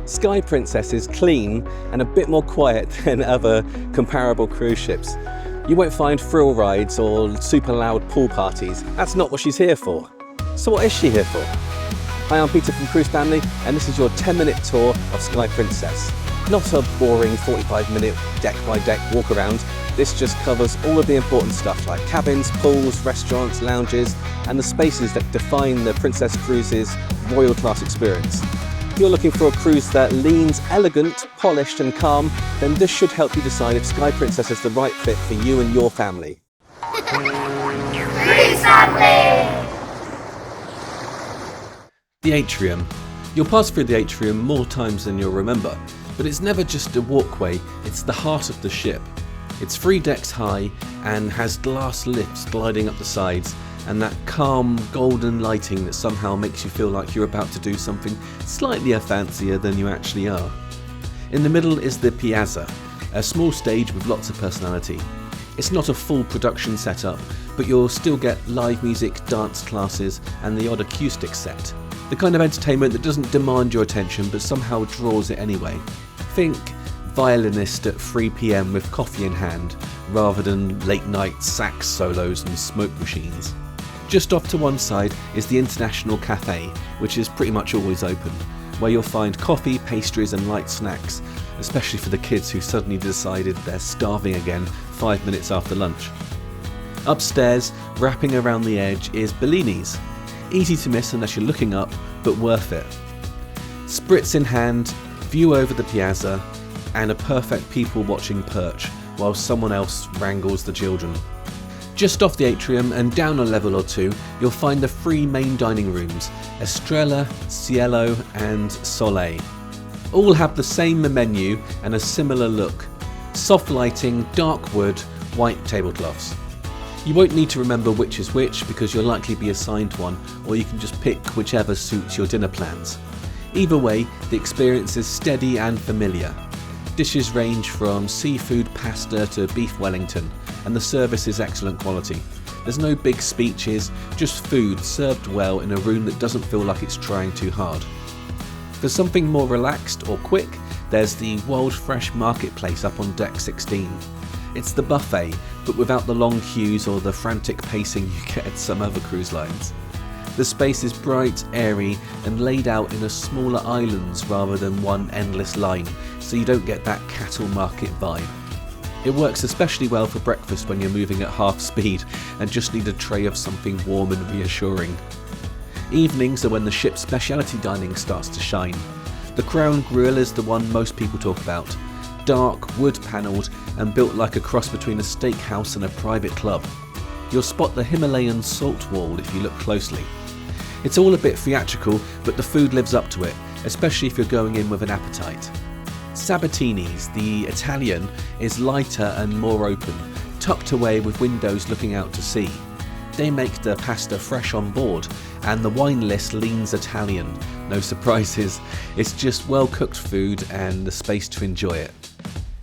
Sky Princess is clean and a bit more quiet than other comparable cruise ships. You won't find thrill rides or super loud pool parties. That's not what she's here for. So what is she here for? Hi, I'm Peter from Cruise Family, and this is your 10-minute tour of Sky Princess. Not a boring 45-minute deck-by-deck walk around. This just covers all of the important stuff like cabins, pools, restaurants, lounges, and the spaces that define the Princess Cruises' royal class experience. If you're looking for a cruise that leans elegant, polished and calm, then this should help you decide if Sky Princess is the right fit for you and your family. Cruise Family! The Atrium. You'll pass through the Atrium more times than you'll remember, but it's never just a walkway, it's the heart of the ship. It's 3 decks high and has glass lifts gliding up the sides, and that calm golden lighting that somehow makes you feel like you're about to do something slightly fancier than you actually are. In the middle is the piazza, a small stage with lots of personality. It's not a full production setup, but you'll still get live music, dance classes and the odd acoustic set. The kind of entertainment that doesn't demand your attention but somehow draws it anyway. Think violinist at 3 PM with coffee in hand, rather than late night sax solos and smoke machines. Just off to one side is the International Cafe, which is pretty much always open, where you'll find coffee, pastries and light snacks, especially for the kids who suddenly decided they're starving again 5 minutes after lunch. Upstairs, wrapping around the edge, is Bellini's. Easy to miss unless you're looking up, but worth it. Spritz in hand, view over the piazza, and a perfect people-watching perch while someone else wrangles the children. Just off the Atrium and down a level or two, you'll find the 3 main dining rooms, Estrella, Cielo and Soleil. All have the same menu and a similar look. Soft lighting, dark wood, white tablecloths. You won't need to remember which is which because you'll likely be assigned one, or you can just pick whichever suits your dinner plans. Either way, the experience is steady and familiar. Dishes range from seafood pasta to beef Wellington, and the service is excellent quality. There's no big speeches, just food served well in a room that doesn't feel like it's trying too hard. For something more relaxed or quick, there's the World Fresh Marketplace up on deck 16. It's the buffet, but without the long queues or the frantic pacing you get at some other cruise lines. The space is bright, airy, and laid out in a smaller islands rather than one endless line, so you don't get that cattle market vibe. It works especially well for breakfast when you're moving at half speed and just need a tray of something warm and reassuring. Evenings are when the ship's specialty dining starts to shine. The Crown Grill is the one most people talk about. Dark, wood-panelled, and built like a cross between a steakhouse and a private club. You'll spot the Himalayan salt wall if you look closely. It's all a bit theatrical, but the food lives up to it, especially if you're going in with an appetite. Sabatini's, the Italian, is lighter and more open, tucked away with windows looking out to sea. They make the pasta fresh on board, and the wine list leans Italian. No surprises, it's just well-cooked food and the space to enjoy it.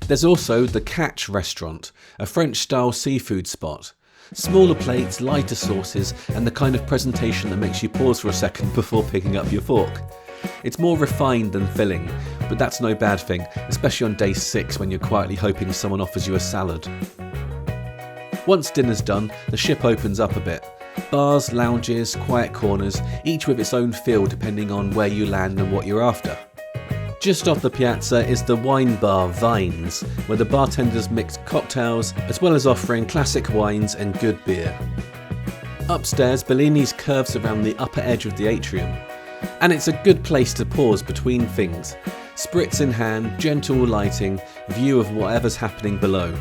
There's also the Catch restaurant, a French-style seafood spot. Smaller plates, lighter sauces, and the kind of presentation that makes you pause for a second before picking up your fork. It's more refined than filling, but that's no bad thing, especially on day 6 when you're quietly hoping someone offers you a salad. Once dinner's done, the ship opens up a bit. Bars, lounges, quiet corners, each with its own feel depending on where you land and what you're after. Just off the piazza is the wine bar Vines, where the bartenders mix cocktails as well as offering classic wines and good beer. Upstairs, Bellini's curves around the upper edge of the atrium, and it's a good place to pause between things. Spritz in hand, gentle lighting, view of whatever's happening below.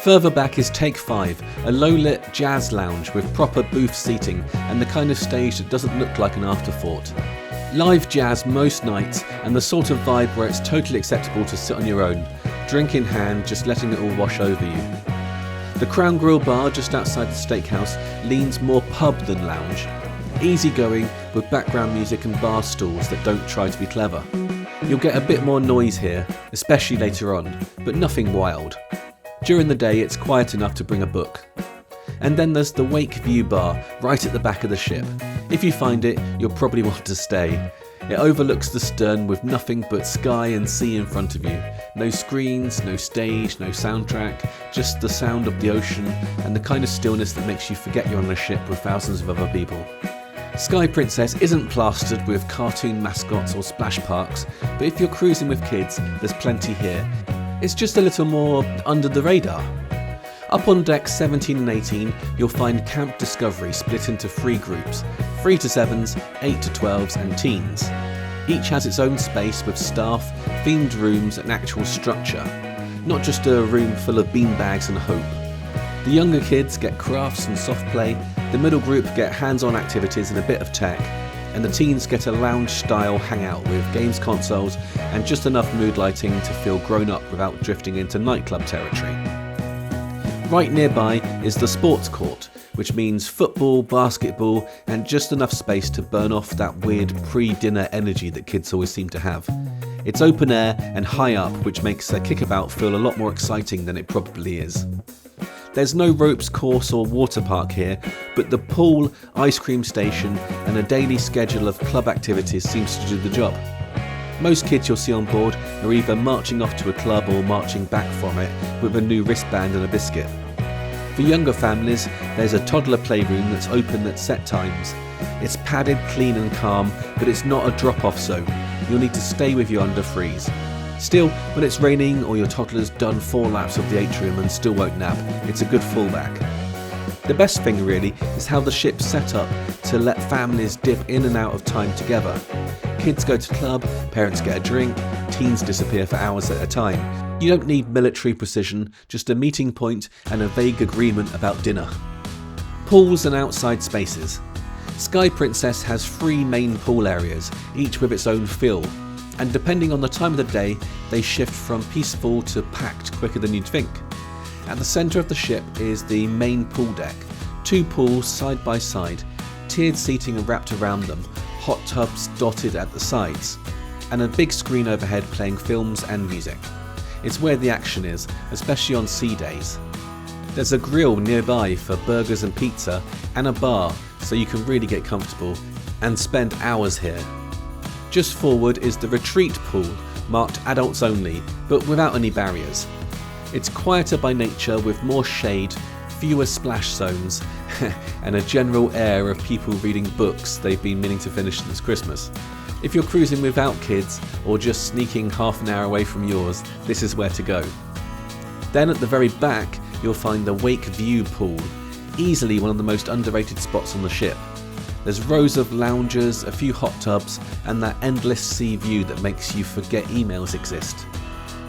Further back is Take 5, a low-lit jazz lounge with proper booth seating and the kind of stage that doesn't look like an afterthought. Live jazz most nights, and the sort of vibe where it's totally acceptable to sit on your own, drink in hand, just letting it all wash over you. The Crown Grill bar just outside the steakhouse leans more pub than lounge. Easygoing with background music and bar stools that don't try to be clever. You'll get a bit more noise here, especially later on, but nothing wild. During the day it's quiet enough to bring a book. And then there's the Wake View bar right at the back of the ship. If you find it, you'll probably want to stay. It overlooks the stern with nothing but sky and sea in front of you. No screens, no stage, no soundtrack, just the sound of the ocean and the kind of stillness that makes you forget you're on a ship with thousands of other people. Sky Princess isn't plastered with cartoon mascots or splash parks, but if you're cruising with kids, there's plenty here. It's just a little more under the radar. Up on decks 17 and 18, you'll find Camp Discovery split into 3 groups, 3 to 7s, 8 to 12s and teens. Each has its own space with staff, themed rooms and actual structure, not just a room full of beanbags and hope. The younger kids get crafts and soft play, the middle group get hands-on activities and a bit of tech, and the teens get a lounge-style hangout with games consoles and just enough mood lighting to feel grown up without drifting into nightclub territory. Right nearby is the sports court, which means football, basketball, and just enough space to burn off that weird pre-dinner energy that kids always seem to have. It's open air and high up, which makes a kickabout feel a lot more exciting than it probably is. There's no ropes course or water park here, but the pool, ice cream station, and a daily schedule of club activities seems to do the job. Most kids you'll see on board are either marching off to a club or marching back from it with a new wristband and a biscuit. For younger families, there's a toddler playroom that's open at set times. It's padded, clean and calm, but it's not a drop-off zone. You'll need to stay with your under freeze. Still, when it's raining or your toddler's done 4 laps of the Atrium and still won't nap, it's a good fallback. The best thing really is how the ship's set up to let families dip in and out of time together. Kids go to club, parents get a drink, teens disappear for hours at a time. You don't need military precision, just a meeting point and a vague agreement about dinner. Pools and outside spaces. Sky Princess has 3 main pool areas, each with its own feel, and depending on the time of the day, they shift from peaceful to packed quicker than you'd think. At the centre of the ship is the main pool deck, 2 pools side by side, tiered seating wrapped around them, hot tubs dotted at the sides, and a big screen overhead playing films and music. It's where the action is, especially on sea days. There's a grill nearby for burgers and pizza, and a bar, so you can really get comfortable and spend hours here. Just forward is the retreat pool, marked adults only, but without any barriers. It's quieter by nature with more shade, fewer splash zones, and a general air of people reading books they've been meaning to finish since Christmas. If you're cruising without kids, or just sneaking half an hour away from yours, this is where to go. Then at the very back, you'll find the Wake View pool, easily one of the most underrated spots on the ship. There's rows of loungers, a few hot tubs, and that endless sea view that makes you forget emails exist.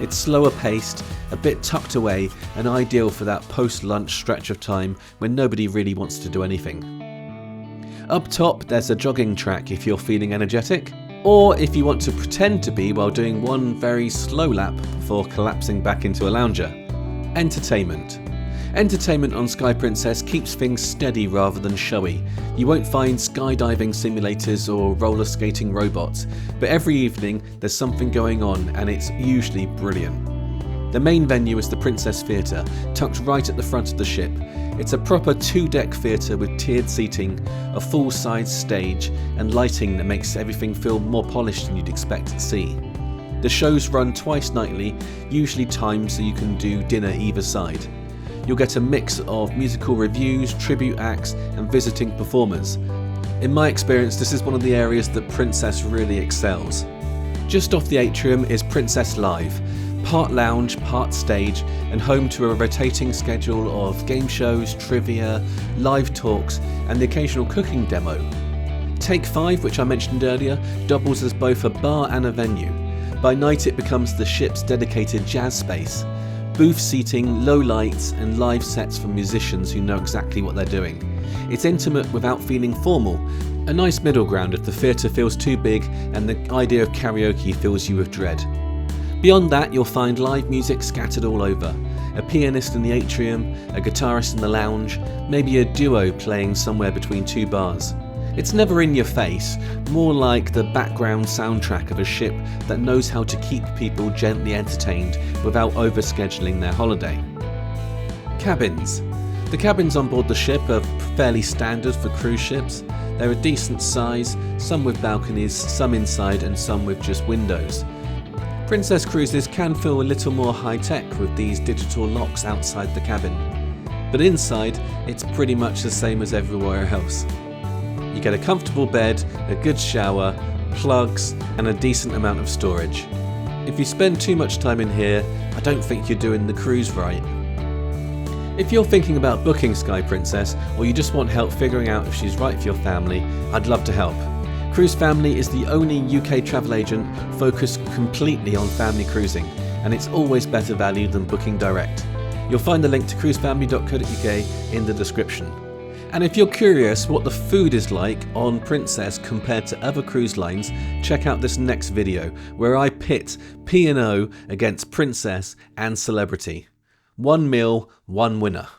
It's slower paced, a bit tucked away, and ideal for that post-lunch stretch of time when nobody really wants to do anything. Up top, there's a jogging track if you're feeling energetic, or if you want to pretend to be while doing one very slow lap before collapsing back into a lounger. Entertainment. Entertainment on Sky Princess keeps things steady rather than showy. You won't find skydiving simulators or roller skating robots, but every evening there's something going on and it's usually brilliant. The main venue is the Princess Theatre, tucked right at the front of the ship. It's a proper 2-deck theatre with tiered seating, a full-size stage, and lighting that makes everything feel more polished than you'd expect to see. The shows run twice nightly, usually timed so you can do dinner either side. You'll get a mix of musical reviews, tribute acts, and visiting performers. In my experience, this is one of the areas that Princess really excels. Just off the Atrium is Princess Live, part lounge, part stage, and home to a rotating schedule of game shows, trivia, live talks, and the occasional cooking demo. Take 5, which I mentioned earlier, doubles as both a bar and a venue. By night it becomes the ship's dedicated jazz space. Booth seating, low lights, and live sets from musicians who know exactly what they're doing. It's intimate without feeling formal, a nice middle ground if the theatre feels too big and the idea of karaoke fills you with dread. Beyond that, you'll find live music scattered all over. A pianist in the Atrium, a guitarist in the lounge, maybe a duo playing somewhere between 2 bars. It's never in your face, more like the background soundtrack of a ship that knows how to keep people gently entertained without overscheduling their holiday. Cabins. The cabins on board the ship are fairly standard for cruise ships. They're a decent size, some with balconies, some inside and some with just windows. Princess cruises can feel a little more high-tech with these digital locks outside the cabin. But inside, it's pretty much the same as everywhere else. You get a comfortable bed, a good shower, plugs, and a decent amount of storage. If you spend too much time in here, I don't think you're doing the cruise right. If you're thinking about booking Sky Princess, or you just want help figuring out if she's right for your family, I'd love to help. Cruise Family is the only UK travel agent focused completely on family cruising, and it's always better value than booking direct. You'll find the link to cruisefamily.co.uk in the description. And if you're curious what the food is like on Princess compared to other cruise lines, check out this next video where I pit P&O against Princess and Celebrity. One meal, one winner.